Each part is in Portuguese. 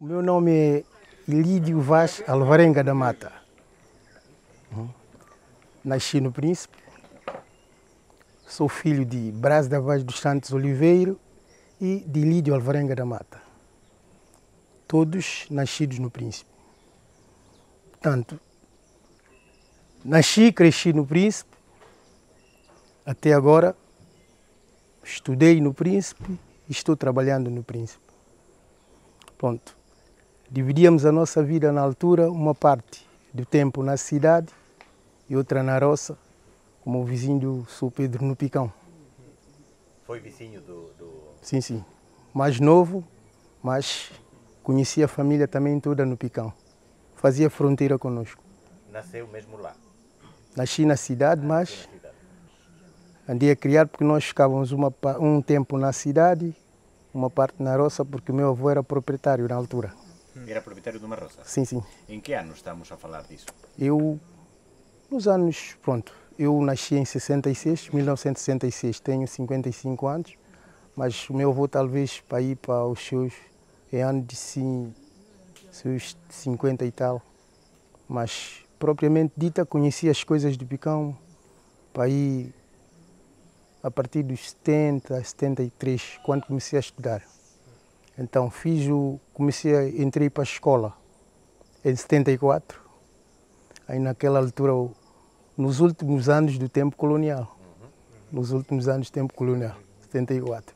O meu nome é Ilídio Vaz Alvarenga da Mata. Nasci no Príncipe. Sou filho de Brás da Vaz dos Santos Oliveira e de Ilídio Alvarenga da Mata. Todos nascidos no Príncipe. Portanto, nasci e cresci no Príncipe. Até agora, estudei no Príncipe e estou trabalhando no Príncipe. Pronto. Dividíamos a nossa vida na altura, uma parte do tempo na cidade e outra na roça, como o vizinho do São Pedro no Picão. Foi vizinho do... Sim, sim. Mais novo, mas conhecia a família também toda no Picão. Fazia fronteira conosco. Nasceu mesmo lá? Nasci na cidade, mas andei a criar porque nós ficávamos um tempo na cidade, uma parte na roça, porque o meu avô era proprietário na altura. Era proprietário de uma roça? Sim, sim. Em que ano estamos a falar disso? Nos anos, eu nasci em 1966, tenho 55 anos, mas o meu avô talvez para ir para os seus anos de seus 50 e tal, mas propriamente dita conheci as coisas do Picão para ir a partir dos 70, 73, quando comecei a estudar. Então entrei para a escola em 74, aí naquela altura, nos últimos anos do tempo colonial. Nos últimos anos do tempo colonial, 74.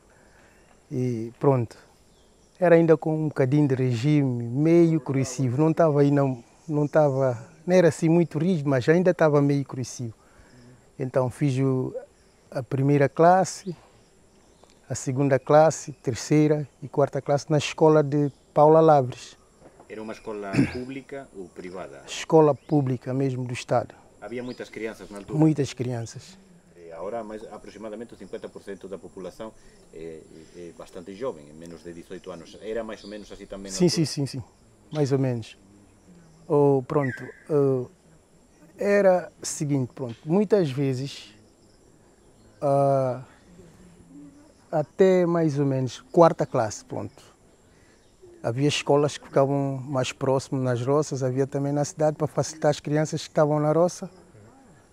E pronto, era ainda com um bocadinho de regime, meio corrosivo, não era assim muito rígido, mas ainda estava meio corrosivo. Então fiz a primeira classe, a segunda classe, terceira e quarta classe na escola de Paula Lavres. Era uma escola pública ou privada? Escola pública mesmo do Estado. Havia muitas crianças na altura? Muitas crianças. Agora, aproximadamente o 50% da população é bastante jovem, menos de 18 anos. Era mais ou menos assim também? Sim. Mais ou menos. Era o seguinte, muitas vezes, até mais ou menos quarta classe, havia escolas que ficavam mais próximas nas roças, havia também na cidade para facilitar as crianças que estavam na roça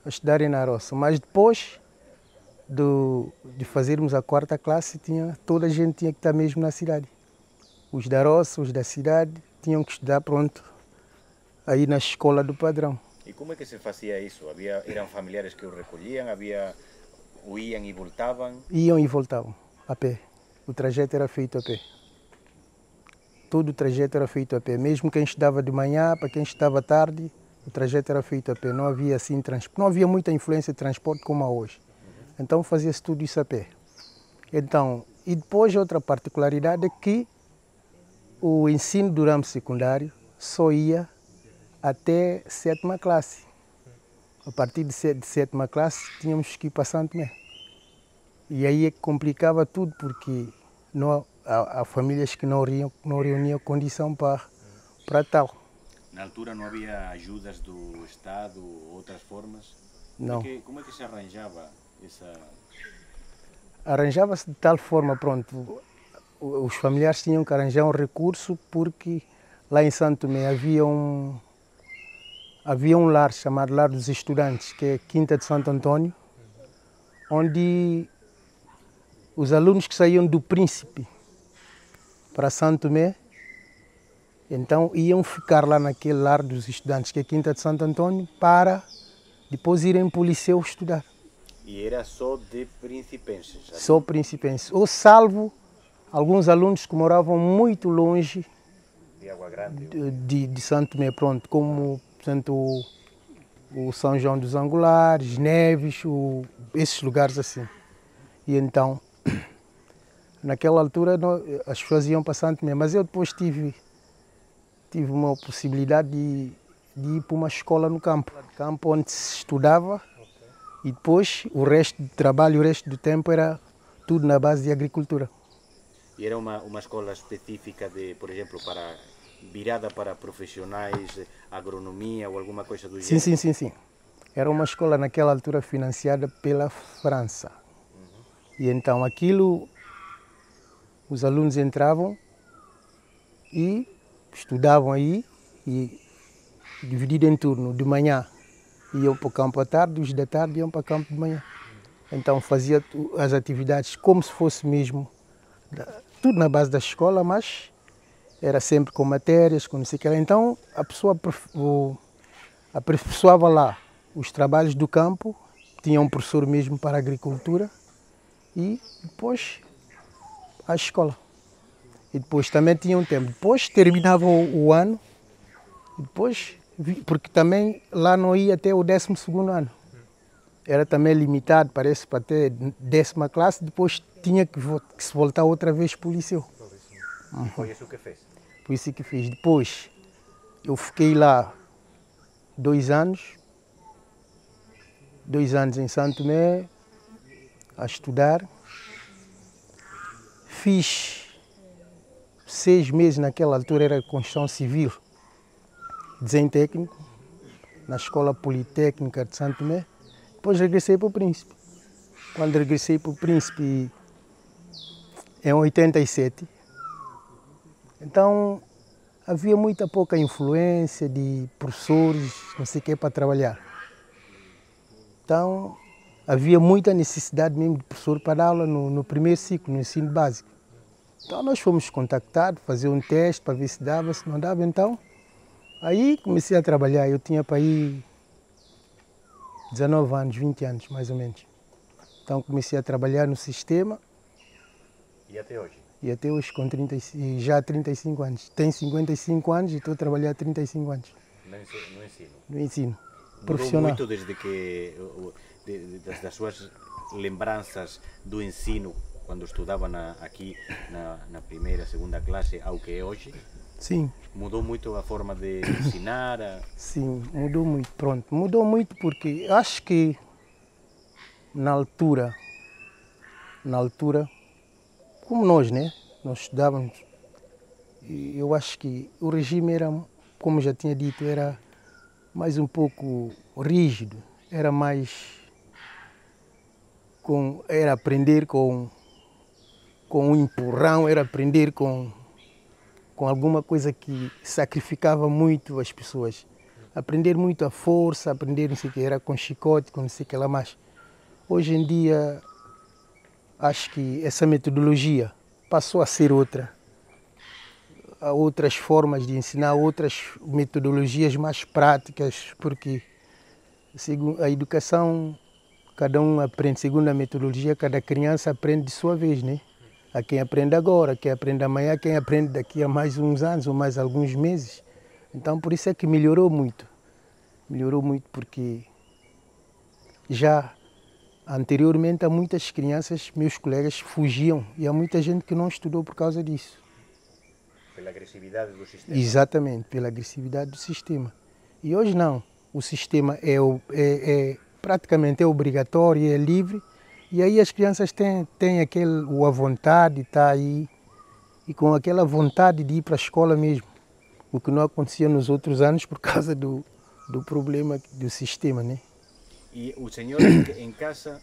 a estudarem na roça. Mas depois de fazermos a quarta classe, toda a gente tinha que estar mesmo na cidade. Os da roça, os da cidade, tinham que estudar aí na escola do padrão. E como é que se fazia isso? Eram familiares que o recolhiam? Iam e voltavam? Iam e voltavam, a pé. O trajeto era feito a pé. Todo o trajeto era feito a pé. Mesmo quem estudava de manhã, para quem estudava tarde, o trajeto era feito a pé. Não havia assim transporte. Não havia muita influência de transporte como há hoje. Então fazia-se tudo isso a pé. E depois outra particularidade é que o ensino do ramo secundário só ia até sétima classe. A partir de sétima classe tínhamos que ir para Santo Tomé. E aí é que complicava tudo, porque há famílias que não reuniam condição para tal. Na altura não havia ajudas do Estado ou outras formas? Não. Como é que se arranjava essa... Arranjava-se de tal forma, os familiares tinham que arranjar um recurso, porque lá em Santo Tomé havia um lar chamado Lar dos Estudantes, que é Quinta de Santo Antônio, onde os alunos que saíam do Príncipe para Santo Tomé, então iam ficar lá naquele Lar dos Estudantes, que é Quinta de Santo Antônio, para depois irem para o liceu estudar. E era só de principenses? Só principenses, ou salvo alguns alunos que moravam muito longe de Água Grande, de Santo Tomé, como o São João dos Angulares, Neves, esses lugares assim. E então, naquela altura, as pessoas iam para Santo Tomé, mas eu depois tive uma possibilidade de ir para uma escola no campo onde se estudava, e depois o resto do trabalho, o resto do tempo era tudo na base de agricultura. E era uma escola específica, por exemplo, virada para profissionais, agronomia ou alguma coisa do gênero? Sim. Era uma escola naquela altura financiada pela França. E então os alunos entravam e estudavam aí e dividido em turno. De manhã iam para o campo à tarde, os da tarde iam para o campo de manhã. Então fazia as atividades como se fosse mesmo tudo na base da escola, mas era sempre com matérias, com não sei o que. Então a pessoa aperfeiçoava lá os trabalhos do campo, tinha um professor mesmo para a agricultura e depois a escola. E depois também tinha um tempo. Depois terminava o ano, depois, porque também lá não ia até o 12º ano. Era também limitado, parece, para ter 10ª classe, depois tinha que se voltar outra vez para o liceu. E foi isso que fez? Foi isso que fiz. Depois, eu fiquei lá 2 anos em Santo Tomé, a estudar. Fiz 6 meses, naquela altura era construção civil, desenho técnico, na Escola Politécnica de Santo Tomé. Depois regressei para o Príncipe. Quando regressei para o Príncipe, em 87, então havia muita pouca influência de professores, não sei o que, para trabalhar. Então havia muita necessidade mesmo de professor para dar aula no primeiro ciclo, no ensino básico. Então nós fomos contactados, fazer um teste para ver se dava, se não dava. Então aí comecei a trabalhar. Eu tinha para ir 19 anos, 20 anos mais ou menos. Então comecei a trabalhar no sistema. E até hoje? E até hoje com já 35 anos. Tenho 55 anos e estou a trabalhar há 35 anos. No ensino? No ensino. Mudou Profissional. muito desde que, das suas lembranças do ensino, quando estudava aqui na primeira, segunda classe, ao que é hoje? Sim. Mudou muito a forma de ensinar? Sim, mudou muito. Pronto, mudou muito porque acho que na altura, como nós, né? Nós estudávamos, eu acho que o regime era, como já tinha dito, era mais um pouco rígido, era mais era aprender com um empurrão, era aprender com alguma coisa que sacrificava muito as pessoas. Aprender muito a força, aprender não sei o que, era com chicote, com não sei o que lá mais. Hoje em dia, acho que essa metodologia passou a ser outra. Há outras formas de ensinar, outras metodologias mais práticas, porque a educação, cada um aprende segundo a metodologia, cada criança aprende de sua vez, né? Há quem aprende agora, quem aprende amanhã, quem aprende daqui a mais uns anos ou mais alguns meses. Então, por isso é que melhorou muito. Melhorou muito porque já anteriormente há muitas crianças, meus colegas, fugiam e há muita gente que não estudou por causa disso. Pela agressividade do sistema? Exatamente, pela agressividade do sistema. E hoje não. O sistema praticamente é obrigatório, é livre. E aí as crianças têm a vontade de estar aí e com aquela vontade de ir para a escola mesmo. O que não acontecia nos outros anos por causa do problema do sistema, né? E o senhor em casa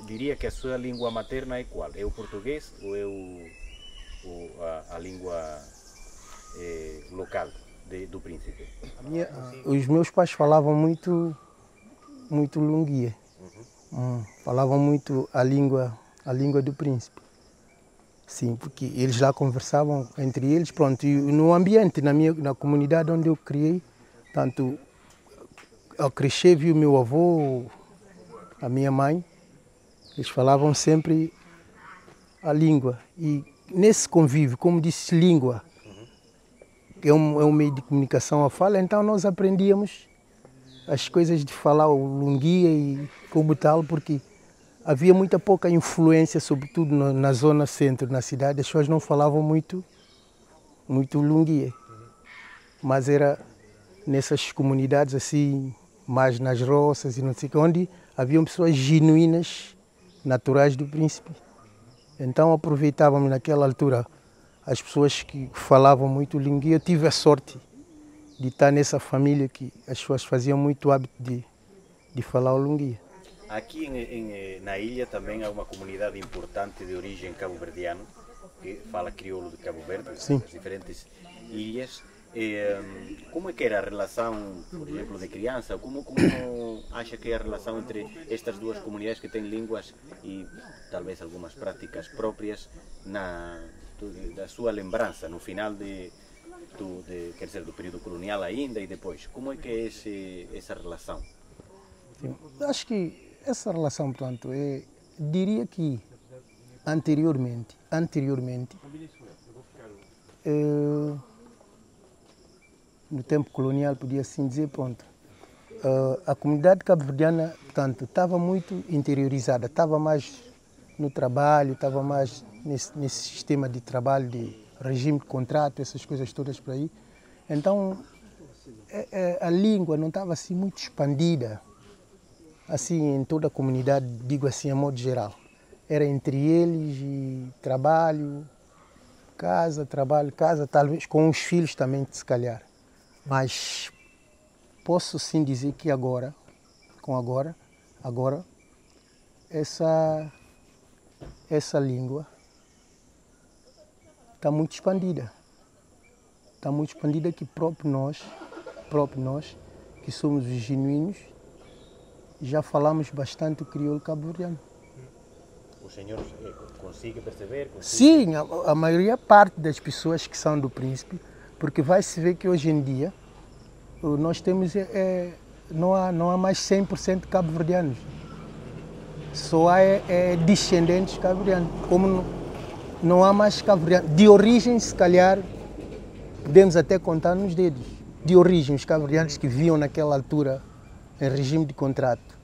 diria que a sua língua materna é qual? É o português ou é a língua local do Príncipe? Os meus pais falavam muito lunguia. Falavam muito a língua do Príncipe. Sim, porque eles lá conversavam entre eles, pronto. E no ambiente, na comunidade onde eu criei, tanto ao crescer, vi o meu avô, a minha mãe, eles falavam sempre a língua. E nesse convívio, como disse, língua, que é um meio de comunicação a fala, então nós aprendíamos as coisas de falar o lunguia e como tal, porque havia muita pouca influência, sobretudo na zona centro, na cidade, as pessoas não falavam muito lunguia. Mas era nessas comunidades assim, mais nas roças e não sei o que, onde haviam pessoas genuínas, naturais do Príncipe. Então aproveitávamos naquela altura as pessoas que falavam muito língua. Eu tive a sorte de estar nessa família que as pessoas faziam muito hábito de falar o lunguia. Aqui na ilha também há uma comunidade importante de origem cabo-verdiana, que fala crioulo de Cabo Verde, Sim. as diferentes ilhas. como é que era a relação, por exemplo, de criança? Como acha que é a relação entre estas duas comunidades que têm línguas e talvez algumas práticas próprias da sua lembrança no final quer dizer, do período colonial ainda e depois? Como é que é essa relação? Sim, acho que essa relação, portanto, diria que anteriormente, no tempo colonial, podia assim dizer, pronto, a comunidade cabo-verdiana, portanto, estava muito interiorizada, estava mais no trabalho, estava mais nesse sistema de trabalho, de regime de contrato, essas coisas todas por aí. Então, a língua não estava assim muito expandida, assim, em toda a comunidade, digo assim, a modo geral. Era entre eles e trabalho, trabalho, casa, talvez com os filhos também, se calhar. Mas posso sim dizer que agora, essa língua está muito expandida. Está muito expandida que próprio nós, que somos os genuínos, já falamos bastante o crioulo cabo-verdiano. O senhor consegue perceber? Sim, a maioria parte das pessoas que são do Príncipe, porque vai-se ver que hoje em dia nós temos, não há mais 100% cabo-verdianos. Só há descendentes cabo-verdianos. Como não há mais cabo-verdianos, de origem, se calhar, podemos até contar nos dedos. De origem, os cabo-verdianos que viviam naquela altura em regime de contrato.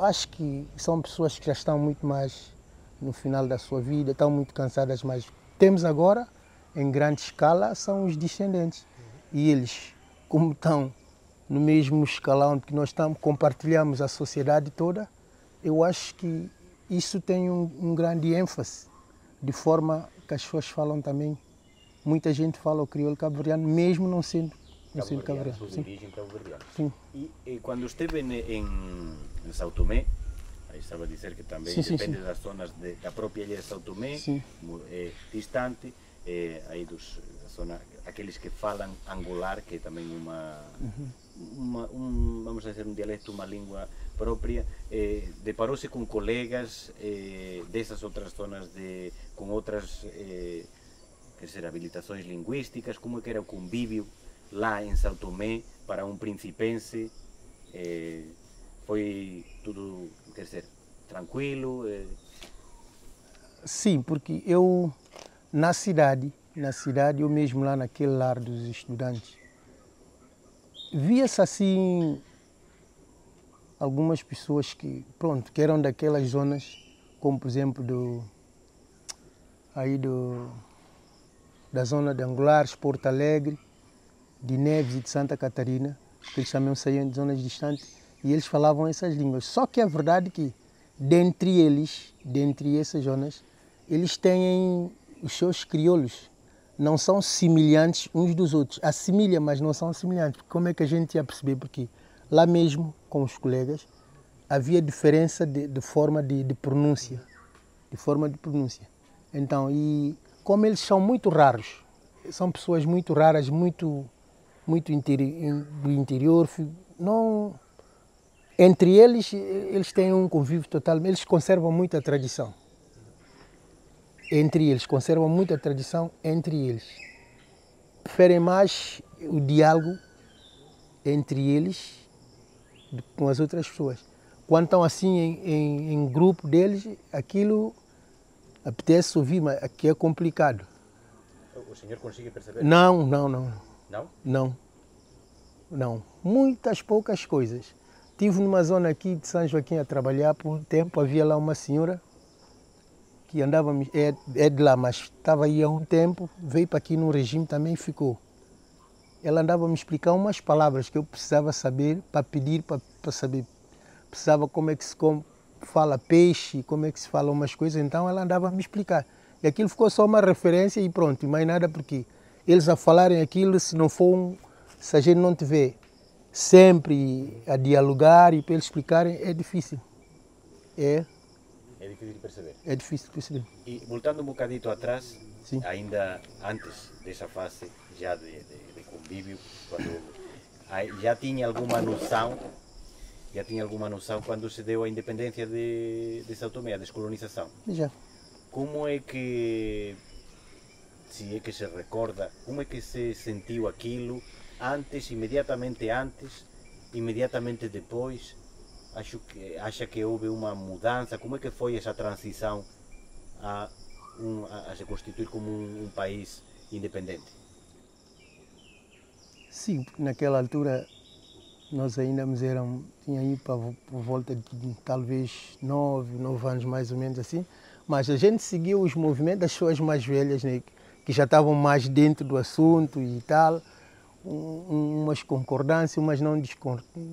Acho que são pessoas que já estão muito mais no final da sua vida, estão muito cansadas, mas temos agora, em grande escala, são os descendentes. E eles, como estão no mesmo escalão que nós estamos, compartilhamos a sociedade toda, eu acho que isso tem um grande ênfase, de forma que as pessoas falam também. Muita gente fala o crioulo cabo-verdiano, mesmo não sendo cabo-verdiano. De origem cabo-verdiana. Sim. E quando esteve em São Tomé, aí estava a dizer que também depende das zonas da própria ilha de São Tomé, distante, aí aqueles que falam angolar, que é também vamos dizer, um dialeto, uma língua própria, deparou-se com colegas dessas outras zonas, com outras quer dizer, habilitações linguísticas. Como é que era o convívio lá em São Tomé para um principense? Foi tudo, quer dizer, tranquilo? Sim, porque eu, na cidade, eu mesmo lá naquele lar dos estudantes, via-se assim algumas pessoas que eram daquelas zonas, como por exemplo da zona de Angulares, Porto Alegre, de Neves e de Santa Catarina, que eles também saíam de zonas distantes, e eles falavam essas línguas. Só que é verdade que, dentre essas zonas, eles têm os seus crioulos. Não são semelhantes uns dos outros. Assimilham, mas não são semelhantes. Como é que a gente ia perceber? Porque lá mesmo, com os colegas, havia diferença de forma de pronúncia. Então, e como eles são muito raros, são pessoas muito raras, muito do interior, não, entre eles têm um convívio total, eles conservam muito a tradição. Entre eles. Preferem mais o diálogo entre eles com as outras pessoas. Quando estão assim em grupo deles, aquilo apetece ouvir, mas aqui é complicado. O senhor consegue perceber? Não. Não? Não. Muitas poucas coisas. Estive numa zona aqui de São Joaquim a trabalhar por um tempo, havia lá uma senhora que andava, é de lá, mas estava aí há um tempo, veio para aqui num regime também e ficou. Ela andava a me explicar umas palavras que eu precisava saber para pedir, para saber. Precisava como é que se fala peixe, como é que se fala umas coisas, então ela andava a me explicar. E aquilo ficou só uma referência e pronto, e mais nada, porque eles a falarem aquilo, se a gente não tiver sempre a dialogar e para eles explicarem, é difícil. É difícil de perceber. É difícil de perceber. E voltando um bocadito atrás, Sim. ainda antes dessa fase já de convívio, já tinha alguma noção, quando se deu a independência de São Tomé, a descolonização? Já. Como é que, se é que se recorda, como é que se sentiu aquilo antes, imediatamente depois? Acha que houve uma mudança? Como é que foi essa transição a se constituir como um país independente? Sim, porque naquela altura nós ainda tinha aí por volta de talvez 9 anos mais ou menos assim, mas a gente seguiu os movimentos das pessoas mais velhas, né, que já estavam mais dentro do assunto e tal, umas concordâncias, umas não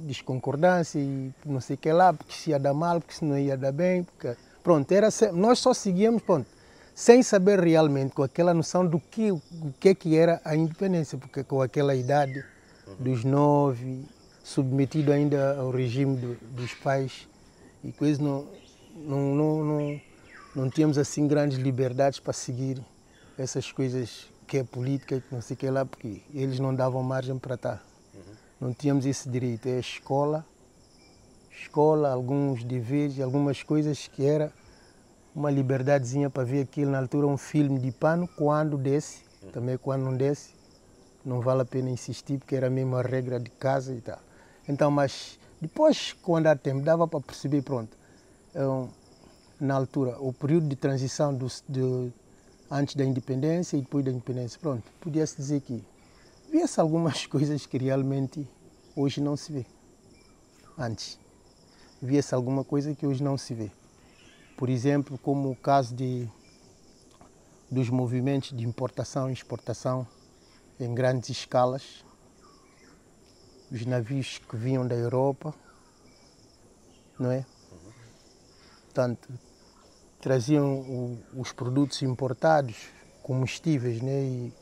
desconcordâncias e não sei o que lá, porque se ia dar mal, porque se não ia dar bem, porque, pronto, nós só seguíamos, pronto, sem saber realmente, com aquela noção do que era a independência, porque com aquela idade dos 9, submetido ainda ao regime dos pais, e coisas não tínhamos assim grandes liberdades para seguir essas coisas que é política, que não sei o que lá, porque eles não davam margem para estar. Não tínhamos esse direito. É escola, alguns deveres, algumas coisas que era uma liberdadezinha para ver aquilo. Na altura, um filme de pano, quando desce, também quando não desce, não vale a pena insistir, porque era a mesma regra de casa e tal. Então, mas depois, quando há tempo, dava para perceber, pronto, na altura, o período de transição antes da independência e depois da independência, pronto, podia-se dizer que via-se algumas coisas que realmente hoje não se vê. Antes, via-se alguma coisa que hoje não se vê. Por exemplo, como o caso dos movimentos de importação e exportação em grandes escalas, os navios que vinham da Europa, não é? Portanto, traziam os produtos importados, combustíveis, né? E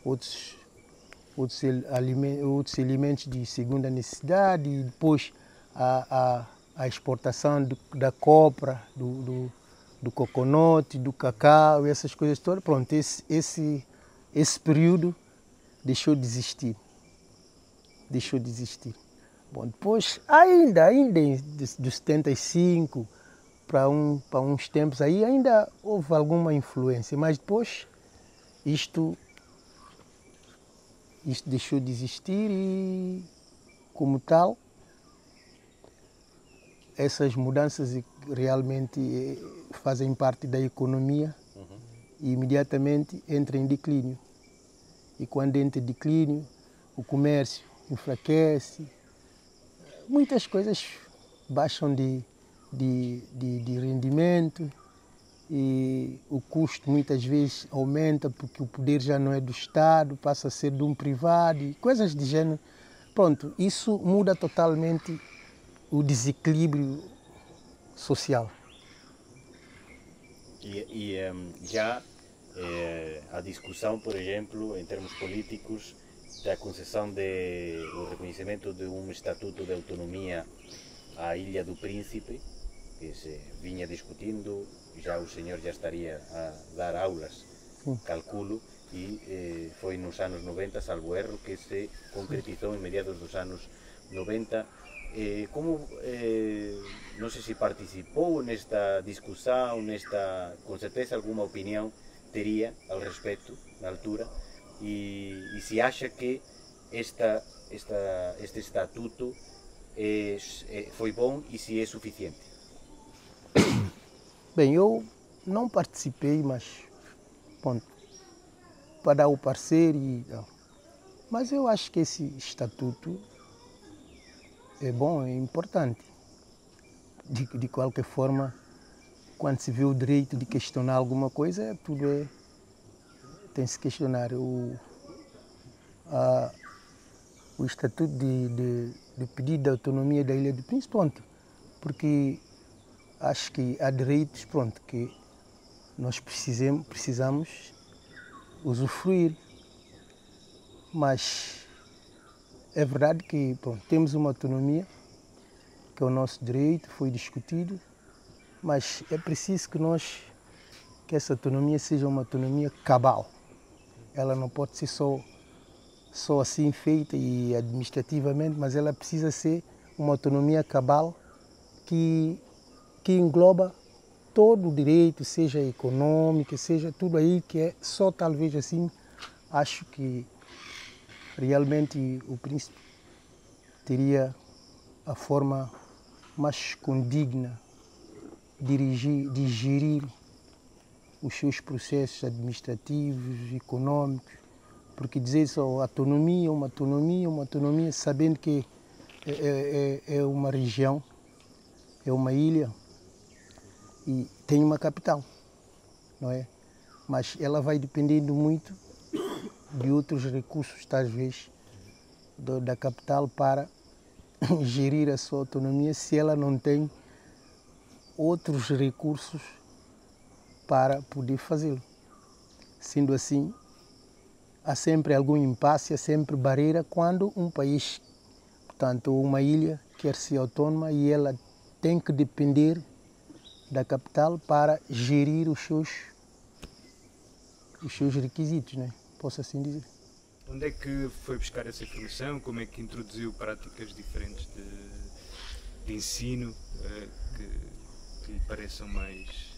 outros alimentos de segunda necessidade, e depois a exportação da copra, do coconut, do cacau, essas coisas todas. Pronto, esse período deixou de existir. Bom, depois, ainda dos 75 para uns tempos aí, ainda houve alguma influência, mas depois isto deixou de existir e, como tal, essas mudanças realmente fazem parte da economia e imediatamente entra em declínio. E quando entra em declínio, o comércio enfraquece, muitas coisas baixam de rendimento e o custo muitas vezes aumenta porque o poder já não é do Estado, passa a ser de um privado e coisas de gênero. Pronto, isso muda totalmente o desequilíbrio social. Já a discussão, por exemplo, em termos políticos, da concessão o reconhecimento de um estatuto de autonomia à Ilha do Príncipe, que se vinha discutindo, já o senhor já estaria a dar aulas, calculo, e foi nos anos 90, salvo erro, que se concretizou em meados dos anos 90. Não sei se participou nesta discussão, com certeza alguma opinião teria ao respeito na altura, e se acha que este estatuto foi bom e se é suficiente. Bem, eu não participei, mas bom, para dar o parecer, mas eu acho que esse estatuto é bom, é importante. De qualquer forma, quando se vê o direito de questionar alguma coisa, tem que se questionar. O estatuto de pedido de autonomia da Ilha do Príncipe, pronto, porque acho que há direitos, pronto, que nós precisamos usufruir, mas é verdade que, pronto, temos uma autonomia, que é o nosso direito, foi discutido, mas é preciso que nós que essa autonomia seja uma autonomia cabal. Ela não pode ser só assim feita e administrativamente, mas ela precisa ser uma autonomia cabal que engloba todo o direito, seja econômico, seja tudo aí, que é só talvez assim, acho que realmente o príncipe teria a forma mais condigna de gerir os seus processos administrativos, econômicos, porque dizer só autonomia, sabendo que é uma região, é uma ilha e tem uma capital, não é? Mas ela vai dependendo muito de outros recursos, talvez, da capital para gerir a sua autonomia, se ela não tem outros recursos para poder fazê-lo. Sendo assim, há sempre algum impasse, há sempre barreira quando um país, portanto, uma ilha quer ser autônoma e ela tem que depender da capital para gerir os seus requisitos, né? Posso assim dizer. Onde é que foi buscar essa informação? Como é que introduziu práticas diferentes de ensino que lhe pareçam mais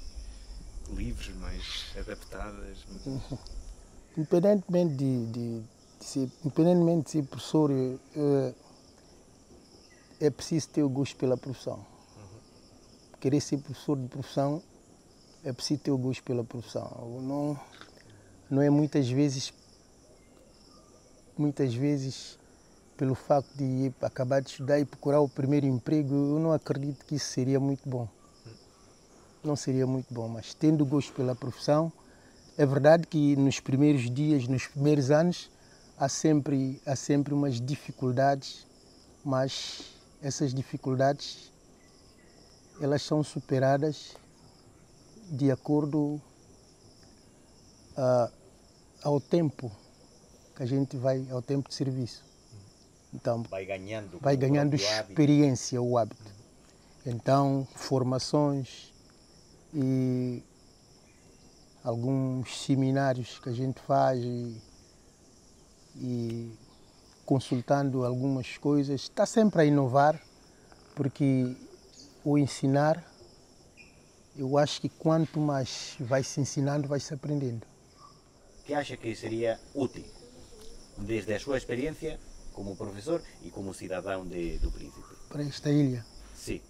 livres, mais adaptadas? Independentemente de ser professor, é preciso ter o gosto pela profissão. Querer ser professor de profissão, é preciso ter o gosto pela profissão. Não é muitas vezes pelo facto de acabar de estudar e procurar o primeiro emprego, eu não acredito que isso seria muito bom. Não seria muito bom, mas tendo gosto pela profissão, é verdade que nos primeiros dias, nos primeiros anos, há sempre umas dificuldades, mas essas dificuldades elas são superadas de acordo ao tempo que a gente vai, ao tempo de serviço. Então, vai ganhando experiência, o hábito. Então, formações e alguns seminários que a gente faz e consultando algumas coisas, está sempre a inovar, porque o ensinar, eu acho que quanto mais vai se ensinando, vai se aprendendo. O que acha que seria útil, desde a sua experiência como professor e como cidadão do Príncipe? Para esta ilha? Sim.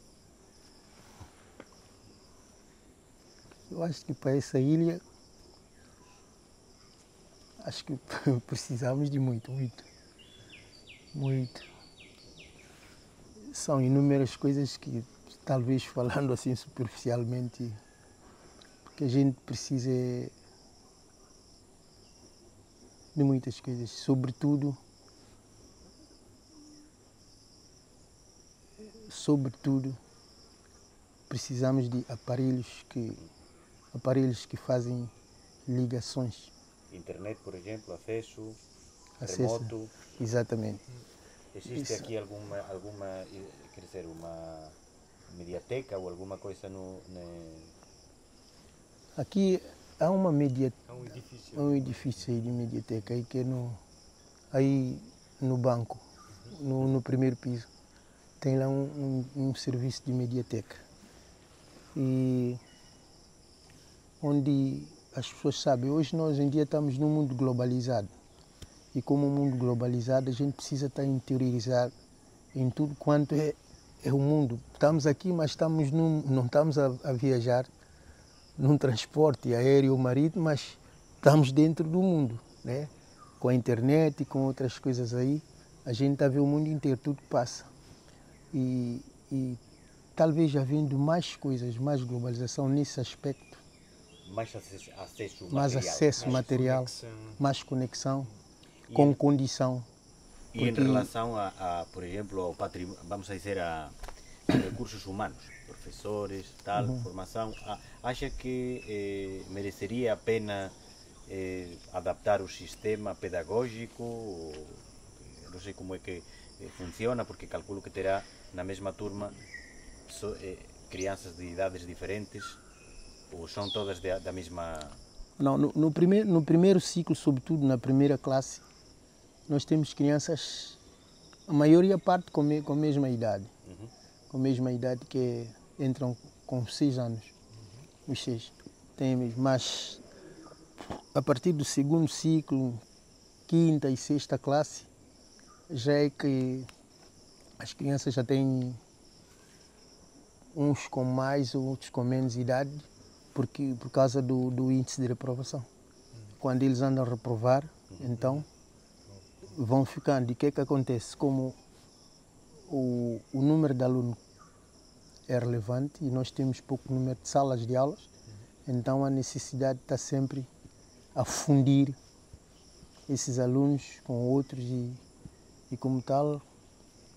Eu acho que para essa ilha, acho que precisamos de muito. São inúmeras coisas que, talvez falando assim superficialmente, que a gente precisa de muitas coisas, sobretudo precisamos de aparelhos que fazem ligações. Internet, por exemplo, acesso remoto. Exatamente. Existe aqui alguma quer dizer, uma mediateca ou alguma coisa Aqui há uma um edifício aí de mediateca aí que é aí no banco, no primeiro piso. Tem lá um serviço de mediateca. E onde as pessoas sabem, hoje nós em dia estamos num mundo globalizado. E como um mundo globalizado, a gente precisa estar interiorizado em tudo quanto é o mundo. Estamos aqui, mas não estamos a viajar num transporte aéreo ou marítimo, mas estamos dentro do mundo, né? Com a internet e com outras coisas aí, a gente está a ver o mundo inteiro, tudo passa. E talvez havendo mais coisas, mais globalização nesse aspecto, mais acesso material, mais conexão, com condição. E em relação por exemplo, ao patrimônio, vamos dizer, a recursos humanos, professores, tal, formação, acha que mereceria a pena adaptar o sistema pedagógico? Não sei como é que funciona, porque calculo que terá na mesma turma crianças de idades diferentes. Ou são todas da mesma... Não, no primeiro ciclo, sobretudo na primeira classe, nós temos crianças, a maioria parte com a mesma idade. Com a mesma idade que entram com 6 anos. Os 6. Tem mesmo, mas a partir do segundo ciclo, quinta e sexta classe, já é que as crianças já têm uns com mais, outros com menos idade, por causa do índice de reprovação. Quando eles andam a reprovar, então vão ficando. E o que é que acontece? Como o número de alunos é relevante e nós temos pouco número de salas de aulas, então a necessidade está sempre a fundir esses alunos com outros e como tal,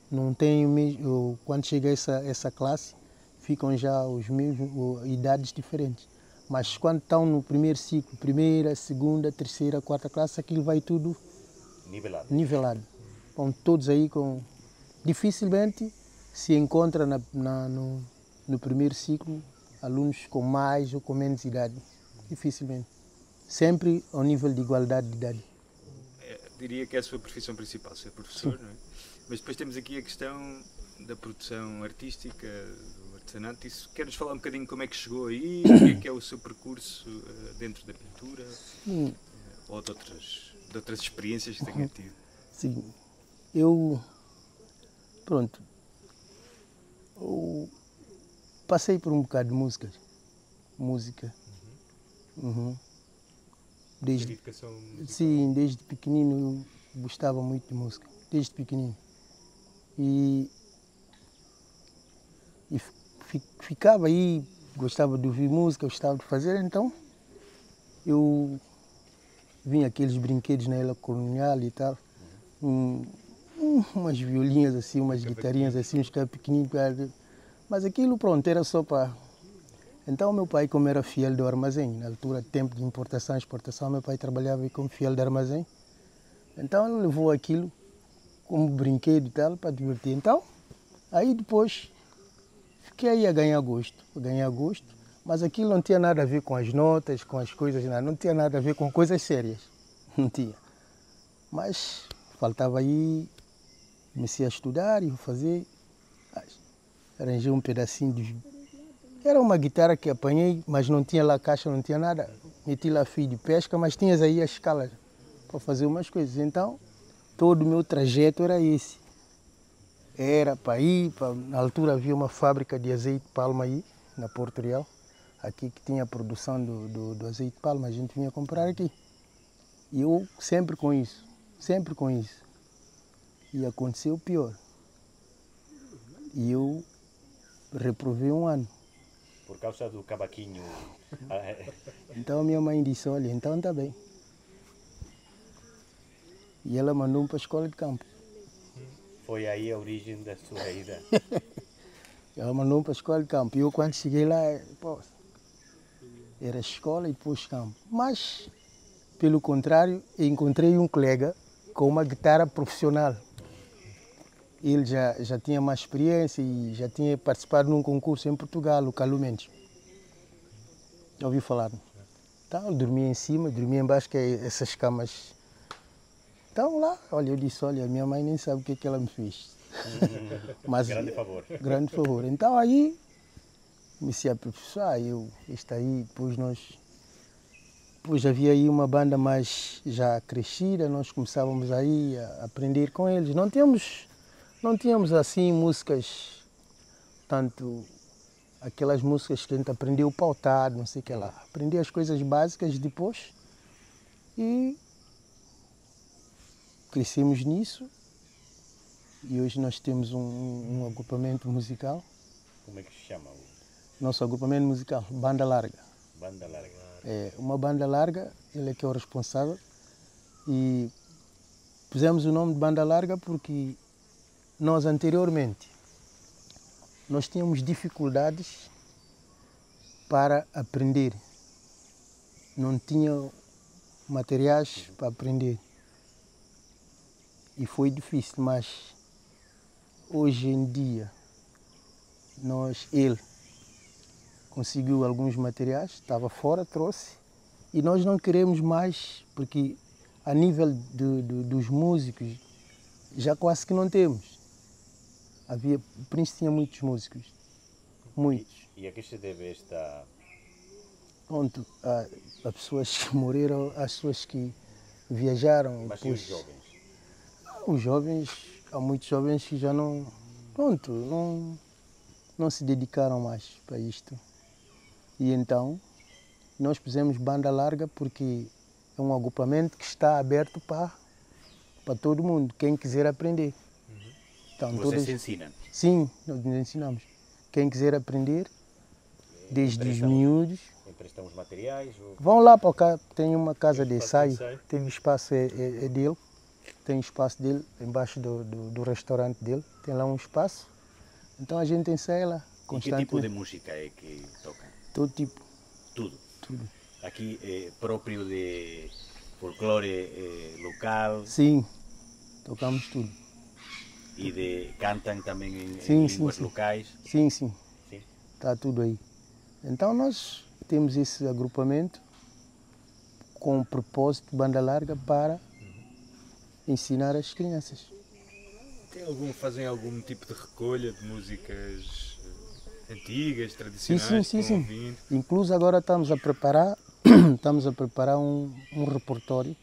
não tem o mesmo, quando chega essa classe, ficam já os mesmos, idades diferentes. Mas quando estão no primeiro ciclo, primeira, segunda, terceira, quarta classe, aquilo vai tudo nivelado. Vão todos aí com... Dificilmente se encontra no primeiro ciclo alunos com mais ou com menos idade. Dificilmente. Sempre ao nível de igualdade de idade. Diria que é a sua profissão principal, ser professor, não é? Mas depois temos aqui a questão da produção artística, do artesanato. Isso, quer-nos falar um bocadinho como é que chegou aí, o que é o seu percurso dentro da pintura, ou de outras experiências que tenha tido? Sim, eu passei por um bocado de música. Desde pequenino eu gostava muito de música, desde pequenino. E ficava aí, gostava de ouvir música, gostava de fazer, então eu vinha aqueles brinquedos na Ilha Colonial e tal, umas violinhas assim, umas guitarrinhas assim, uns caras pequeninos, mas aquilo pronto, era só para... Então meu pai, como era fiel do armazém, na altura, tempo de importação e exportação, meu pai trabalhava como fiel do armazém, então ele levou aquilo como brinquedo e tal, para divertir. Então, aí depois, fiquei aí a ganhar gosto, mas aquilo não tinha nada a ver com as notas, com as coisas, não tinha nada a ver com coisas sérias, não tinha. Mas faltava aí, comecei a estudar e fazer, arranjei um pedacinho de... Era uma guitarra que apanhei, mas não tinha lá caixa, não tinha nada. Meti lá fio de pesca, mas tinhas aí as escalas para fazer umas coisas. Então, todo o meu trajeto era esse. Era para ir, na altura havia uma fábrica de azeite de palma aí, na Porto Real, aqui que tinha a produção do azeite de palma, a gente vinha comprar aqui. E eu sempre com isso. E aconteceu o pior. E eu reprovei um ano. Por causa do cavaquinho. Então a minha mãe disse, olha, então está bem. E ela mandou-me para a escola de campo. Foi aí a origem da sua ida? Ela mandou-me para a escola de campo. E eu quando cheguei lá, era escola e depois campo. Mas, pelo contrário, encontrei um colega com uma guitarra profissional. Ele já tinha mais experiência e já tinha participado num concurso em Portugal, o Carlos Mendes. Já ouvi falar? Então, eu dormia em cima, dormia embaixo, que é essas camas. Então lá, olha, eu disse, olha, minha mãe nem sabe o que é que ela me fez. Mas, grande favor. Grande favor. Então aí, comecei a aperfeiçoar, depois havia aí uma banda mais já crescida, nós começávamos aí a aprender com eles. Não tínhamos assim músicas, tanto aquelas músicas que a gente aprendeu pautado, não sei o que lá. Aprendi as coisas básicas depois e crescemos nisso. E hoje nós temos um agrupamento musical. Como é que se chama? Nosso agrupamento musical, Banda Larga. Banda Larga. É uma banda larga, ele é que é o responsável. E pusemos o nome de Banda Larga porque nós anteriormente nós tínhamos dificuldades para aprender. Não tinha materiais para aprender. E foi difícil, mas conseguiu alguns materiais, estava fora, trouxe. E nós não queremos mais, porque a nível dos músicos, já quase que não temos. O Prince tinha muitos músicos, muitos. E a que se deve esta... Pronto, há pessoas que morreram, há pessoas que viajaram. Mas depois, e os jovens? Os jovens, há muitos jovens que já não, pronto, não se dedicaram mais para isto. E então, nós pusemos banda larga porque é um agrupamento que está aberto para todo mundo, quem quiser aprender. Então, Vocês ensinam? Sim, nós ensinamos. Quem quiser aprender, desde os Emprestam- miúdos, Emprestam os materiais? Ou... vão lá para cá, tem uma casa de espaço de ensaio, ensaio. tem um espaço é dele, tem um espaço dele, embaixo do restaurante dele, tem lá um espaço. Então a gente ensaia lá E que tipo de constantemente, música é que tocam? todo tipo, Tudo. tudo. Aqui é próprio de folclore local Sim, tocamos tudo. e de cantam também em Sim, sim, línguas sim. locais. Sim, sim, Sim. está tudo aí. Então nós temos esse agrupamento com o propósito de banda larga para ensinar as crianças. Fazem algum tipo de recolha de músicas antigas, tradicionais, sim, que vão sim. ouvindo? Incluso agora estamos a preparar, um repertório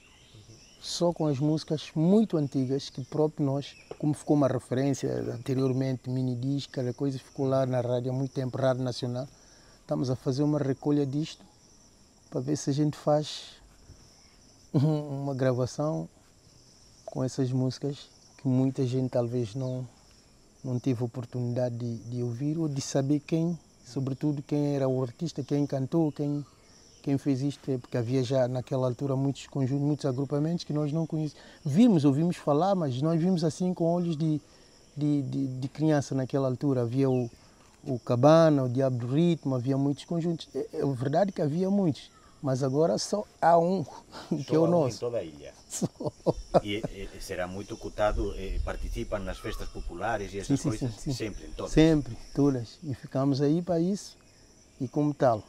só com as músicas muito antigas que próprio nós, como ficou uma referência anteriormente, mini disco, aquela coisa ficou lá na rádio há muito tempo, Rádio Nacional. Estamos a fazer uma recolha disto para ver se a gente faz uma gravação com essas músicas que muita gente talvez não teve oportunidade de ouvir ou de saber quem, sobretudo quem era o artista, quem cantou, quem fez isto, porque havia já naquela altura muitos conjuntos, muitos agrupamentos que nós não conhecíamos. Ouvimos falar, mas nós vimos assim com olhos de criança naquela altura. Havia o Cabana, o Diabo do Ritmo, havia muitos conjuntos. É verdade que havia muitos, mas agora só há um, que é o Só há um em nosso. toda a ilha. E será muito cotado, participam nas festas populares e essas Sim, coisas? sim. Sempre, em todas? Sempre, todas. E ficamos aí para isso. E como tal,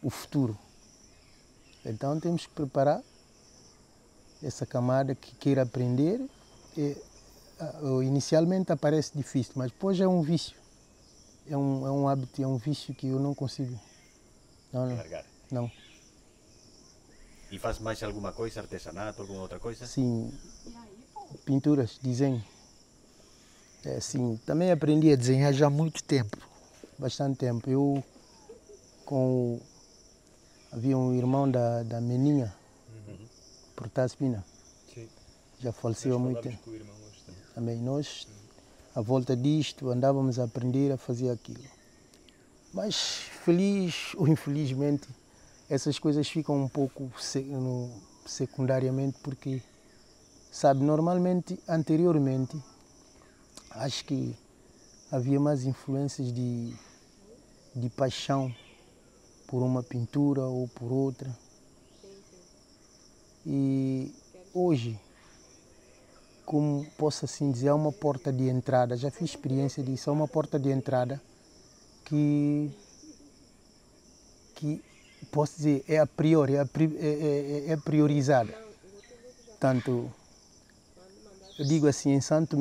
o futuro. Então temos que preparar essa camada que queira aprender. Inicialmente aparece difícil, mas depois é um vício. É um hábito, é um vício que eu não consigo. Não. Largar. Não. E faz mais alguma coisa, artesanato, alguma outra coisa? Sim, pinturas, desenho. Assim, também aprendi a desenhar já há muito tempo, bastante tempo. Havia um irmão da Meninha, Protásio Pina, Sim. já faleceu há muito Falámos tempo. com o irmão hoje também. Também nós, à volta disto, andávamos a aprender a fazer aquilo. Mas, feliz ou infelizmente, essas coisas ficam um pouco secundariamente, porque, sabe, normalmente, anteriormente, acho que havia mais influências de paixão por uma pintura ou por outra. E hoje, como posso assim dizer, é uma porta de entrada, já fiz experiência disso, é uma porta de entrada que posso dizer, é a priori, é priorizada. Tanto, eu digo assim, em Santo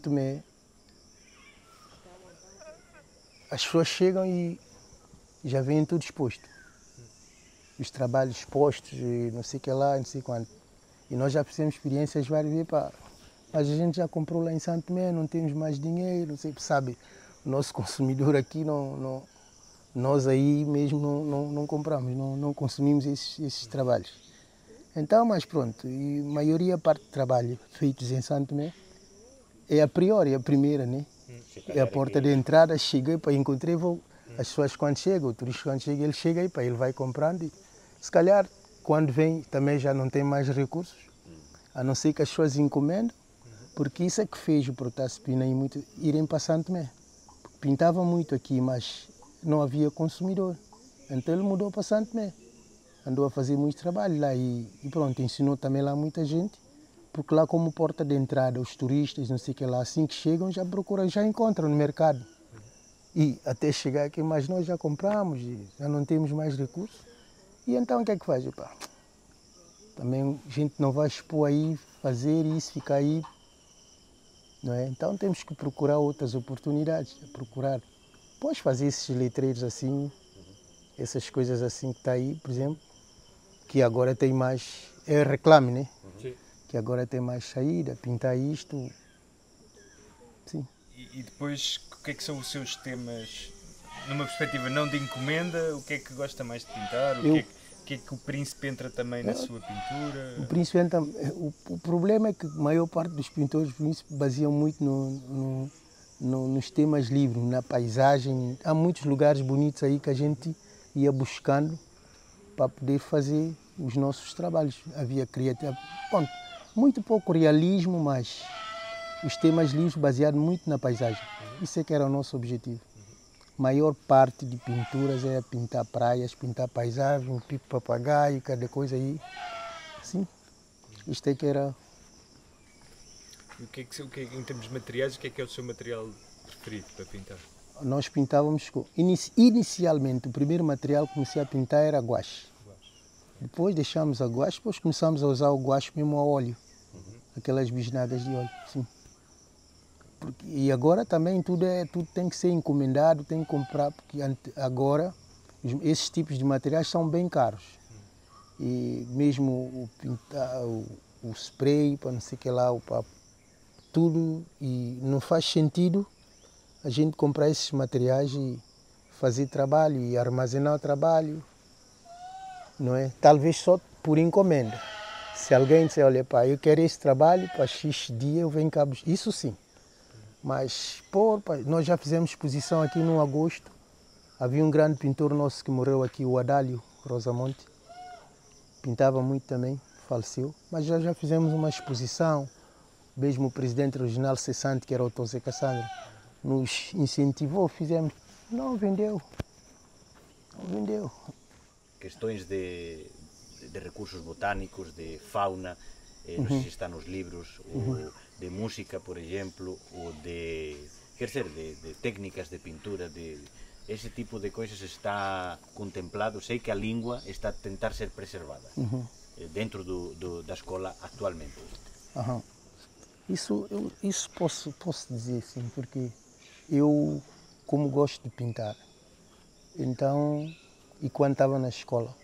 Tomé, as pessoas chegam e já vêm tudo exposto. Os trabalhos expostos, e não sei o que lá, não sei quanto. E nós já fizemos experiências várias vezes, mas a gente já comprou lá em Santo Tomé, não temos mais dinheiro, não sei, sabe? O nosso consumidor aqui, nós aí mesmo não compramos, não consumimos esses trabalhos. Então, mas pronto, e a maioria parte do trabalho feitos em Santo Tomé é a priori, a primeira, né? É a porta de entrada, cheguei para encontrar, as pessoas quando chegam, o turista quando chega, ele chega aí, ele vai comprando e se calhar quando vem também já não tem mais recursos, a não ser que as pessoas encomendam, porque isso é que fez o Protásio Pina irem para Santo Tomé. Pintava muito aqui, mas não havia consumidor, então ele mudou para Santo Tomé. Andou a fazer muito trabalho lá e pronto, ensinou também lá muita gente, porque lá como porta de entrada, os turistas, não sei o que lá, assim que chegam já procuram, já encontram no mercado. E até chegar aqui, mas nós já compramos, e já não temos mais recursos. E então o que é que faz? Epá, também a gente não vai expor aí, fazer isso, ficar aí. Não é? Então temos que procurar outras oportunidades. Procurar. Podes fazer esses letreiros assim, essas coisas assim que está aí, por exemplo, que agora tem mais. É reclame, né? Sim. Que agora tem mais saída, pintar isto. Sim. E depois, o que é que são os seus temas, numa perspectiva não de encomenda, o que é que gosta mais de pintar? O que é que o príncipe entra também na sua pintura? O príncipe entra, o problema é que a maior parte dos pintores príncipes baseiam muito nos temas livres, na paisagem. Há muitos lugares bonitos aí que a gente ia buscando para poder fazer os nossos trabalhos. Havia criatividade. Bom, muito pouco realismo, mas os temas livres baseados muito na paisagem. Isso é que era o nosso objetivo. A maior parte de pinturas era pintar praias, pintar paisagem, um pico papagaio, cada coisa aí. Sim, isto é que era. E em termos de materiais, o que é o seu material preferido para pintar? Nós pintávamos com. Inicialmente, o primeiro material que comecei a pintar era guache. Depois deixámos a guache, depois começamos a usar o guache mesmo a óleo. Aquelas bisnagas de óleo, sim. E agora também tudo tem que ser encomendado, tem que comprar, porque agora esses tipos de materiais são bem caros. E mesmo o spray, para não sei o que lá, tudo, e não faz sentido a gente comprar esses materiais e fazer trabalho e armazenar o trabalho, não é? Talvez só por encomenda. Se alguém disser, olha, pá, eu quero esse trabalho, para X dia eu venho cá buscar. Isso sim. Mas, nós já fizemos exposição aqui no agosto. Havia um grande pintor nosso que morreu aqui, o Adálio Rosamonte. Pintava muito também, faleceu. Mas já fizemos uma exposição. Mesmo o presidente regional cessante, que era o Tosé Cassandra, nos incentivou, fizemos. Não vendeu. Não vendeu. Questões de recursos botânicos, de fauna, não sei se está nos livros, ou de música, por exemplo, ou de, quer dizer, de técnicas de pintura, esse tipo de coisas está contemplado. Sei que a língua está a tentar ser preservada dentro da escola atualmente. Isso posso dizer sim, porque eu, como gosto de pintar, então, e quando estava na escola,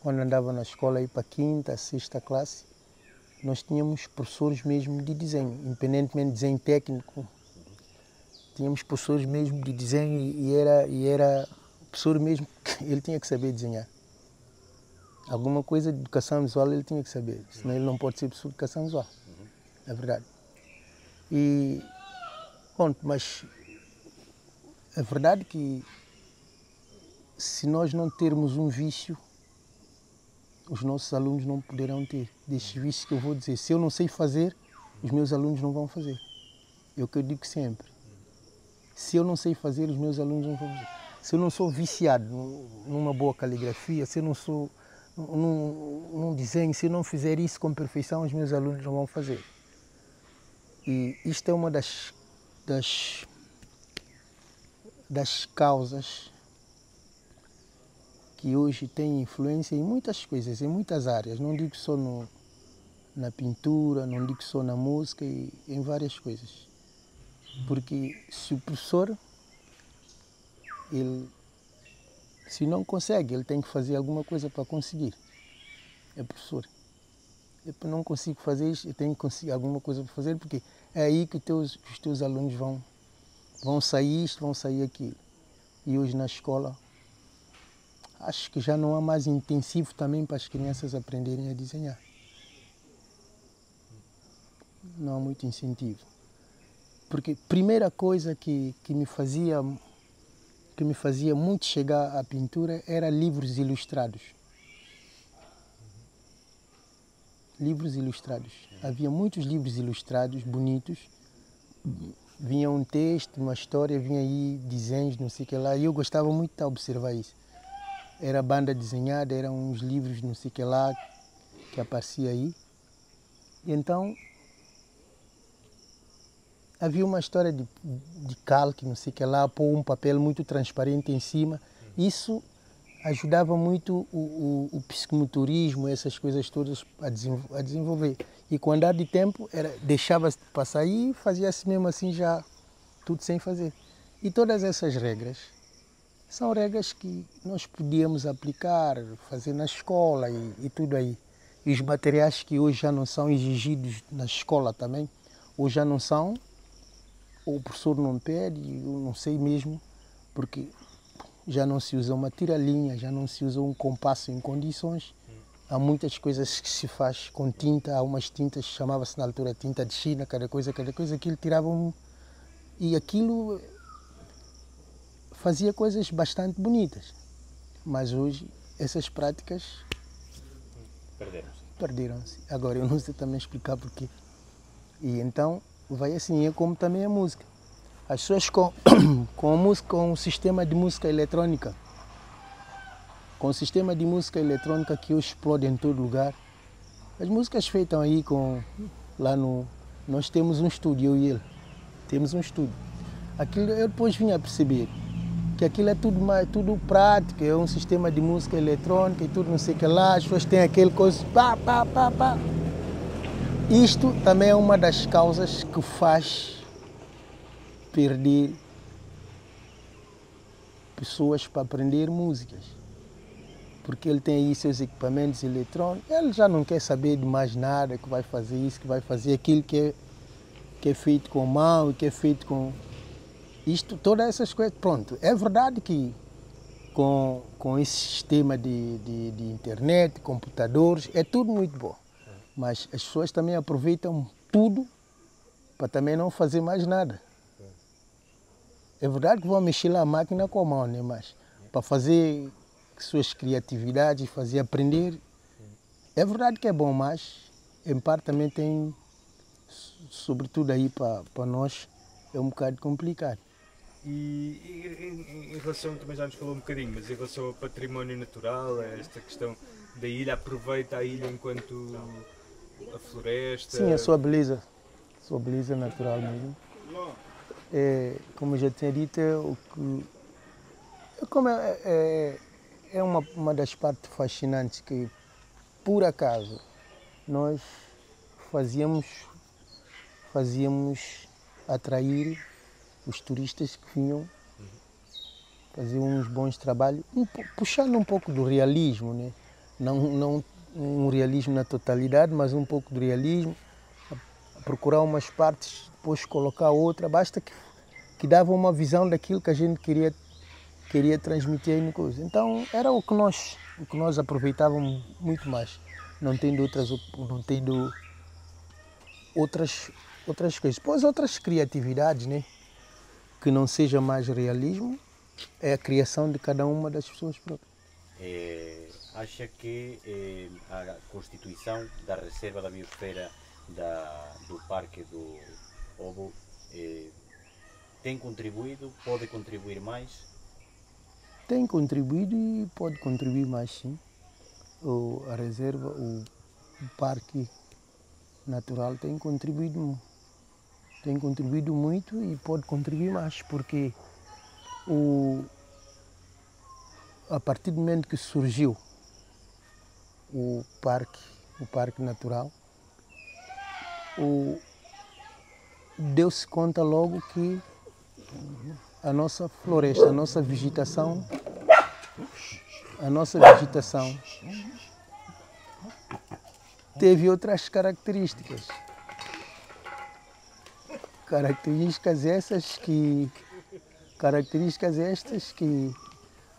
quando andava na escola aí para a quinta, sexta classe, nós tínhamos professores mesmo de desenho, independentemente de desenho técnico. Tínhamos professores mesmo de desenho e era o professor mesmo que ele tinha que saber desenhar. Alguma coisa de educação visual ele tinha que saber, senão ele não pode ser professor de educação visual. É verdade. E, bom, mas é verdade que se nós não termos um vício, os nossos alunos não poderão ter. Desses vícios que eu vou dizer, se eu não sei fazer, os meus alunos não vão fazer. É o que eu digo sempre. Se eu não sei fazer, os meus alunos não vão fazer. Se eu não sou viciado numa boa caligrafia, se eu não sou num desenho, se eu não fizer isso com perfeição, os meus alunos não vão fazer. E isto é uma das causas que hoje tem influência em muitas coisas, em muitas áreas. Não digo só na pintura, não digo só na música, e em várias coisas. Porque se o professor, se não consegue, ele tem que fazer alguma coisa para conseguir. É professor. Eu não consigo fazer isso, eu tenho que conseguir alguma coisa para fazer, porque é aí que os teus alunos vão sair isto, vão sair aquilo. E hoje na escola, acho que já não há mais intensivo também para as crianças aprenderem a desenhar. Não há muito incentivo. Porque a primeira coisa que me fazia muito chegar à pintura era livros ilustrados. Livros ilustrados. Havia muitos livros ilustrados, bonitos. Vinha um texto, uma história, vinha aí desenhos, não sei o que lá. E eu gostava muito de observar isso. Era banda desenhada, eram uns livros, não sei o que lá, que aparecia aí. E então, havia uma história de calque, não sei o que lá, pôr um papel muito transparente em cima. Isso ajudava muito o psicomotorismo, essas coisas todas a desenvolver. E com o andar de tempo, deixava-se passar e fazia-se mesmo assim já tudo sem fazer. E todas essas regras são regras que nós podíamos aplicar, fazer na escola e tudo aí. E os materiais que hoje já não são exigidos na escola também, hoje já não são, ou o professor não pede, eu não sei mesmo, porque já não se usa uma tira-linha, já não se usa um compasso em condições. Há muitas coisas que se faz com tinta, há umas tintas, chamava-se na altura tinta de China, cada coisa, aquilo tiravam. E aquilo fazia coisas bastante bonitas. Mas hoje essas práticas perderam-se. Agora eu não sei também explicar porquê. E então vai assim, é como também a música. As pessoas com o sistema de música eletrônica, com o sistema de música eletrônica que hoje explode em todo lugar, as músicas feitas aí nós temos um estúdio, eu e ele, temos um estúdio. Aquilo eu depois vim a perceber que aquilo é tudo prático, é um sistema de música eletrônica e tudo não sei o que lá, as pessoas têm aquele coisa, pá. Isto também é uma das causas que faz perder pessoas para aprender músicas. Porque ele tem aí seus equipamentos eletrônicos, ele já não quer saber de mais nada, que vai fazer isso, que vai fazer aquilo que é feito com mão e que é feito com... Isto, todas essas coisas, pronto. É verdade que com esse sistema de internet, computadores, é tudo muito bom. Mas as pessoas também aproveitam tudo para também não fazer mais nada. É verdade que vão mexer lá a máquina com a mão, né? Mas para fazer suas criatividades, fazer aprender, é verdade que é bom, mas em parte também tem, sobretudo aí para nós, é um bocado complicado. E em relação, também já nos falou um bocadinho, mas em relação ao património natural, a esta questão da ilha, aproveita a ilha enquanto a floresta? Sim, a sua beleza natural mesmo. Como eu já tinha dito, é uma das partes fascinantes que, por acaso, nós fazíamos atrair os turistas que vinham fazer uns bons trabalhos, puxando um pouco do realismo, né? Não um realismo na totalidade, mas um pouco do realismo, procurar umas partes, depois colocar outra, basta que dava uma visão daquilo que a gente queria transmitir aí no coisa. Então era o que nós aproveitávamos muito mais, não tendo outras coisas. Depois outras criatividades, né? Que não seja mais realismo, é a criação de cada uma das pessoas próprias. Acha que a constituição da Reserva da Biosfera do Parque do Obo tem contribuído, pode contribuir mais? Tem contribuído e pode contribuir mais, sim. A reserva, o Parque Natural tem contribuído muito e pode contribuir mais, porque a partir do momento que surgiu o Parque Natural, deu-se conta logo que a nossa floresta, a nossa vegetação teve outras características. Características estas que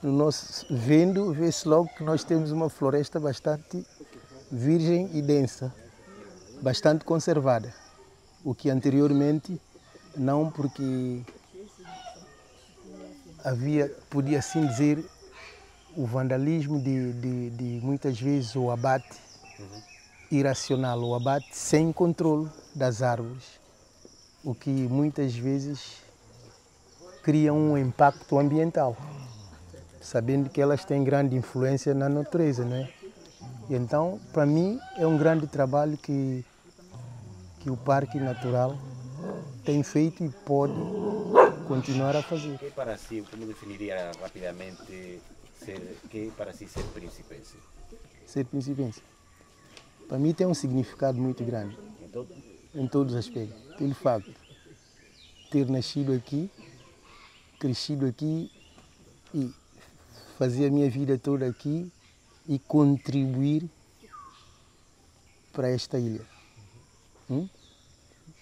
no nosso vê-se logo que nós temos uma floresta bastante virgem e densa, bastante conservada, o que anteriormente não, porque podia assim dizer, o vandalismo de muitas vezes o abate irracional, o abate sem controle das árvores, o que muitas vezes cria um impacto ambiental, sabendo que elas têm grande influência na natureza, não é? E então, para mim, é um grande trabalho que o Parque Natural tem feito e pode continuar a fazer. Que para si, como definiria rapidamente que para si ser príncipe? Ser príncipe, para mim tem um significado muito grande, Então, em todos os aspectos. Pelo facto de ter nascido aqui, crescido aqui e fazer a minha vida toda aqui e contribuir para esta ilha.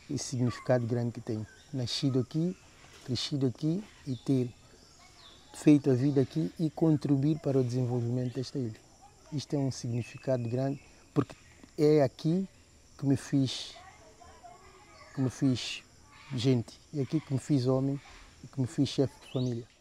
Esse significado grande que tem. Nascido aqui, crescido aqui e ter feito a vida aqui e contribuir para o desenvolvimento desta ilha. Isto é um significado grande porque é aqui que me fiz gente, é aqui que me fiz homem e que me fiz chefe de família.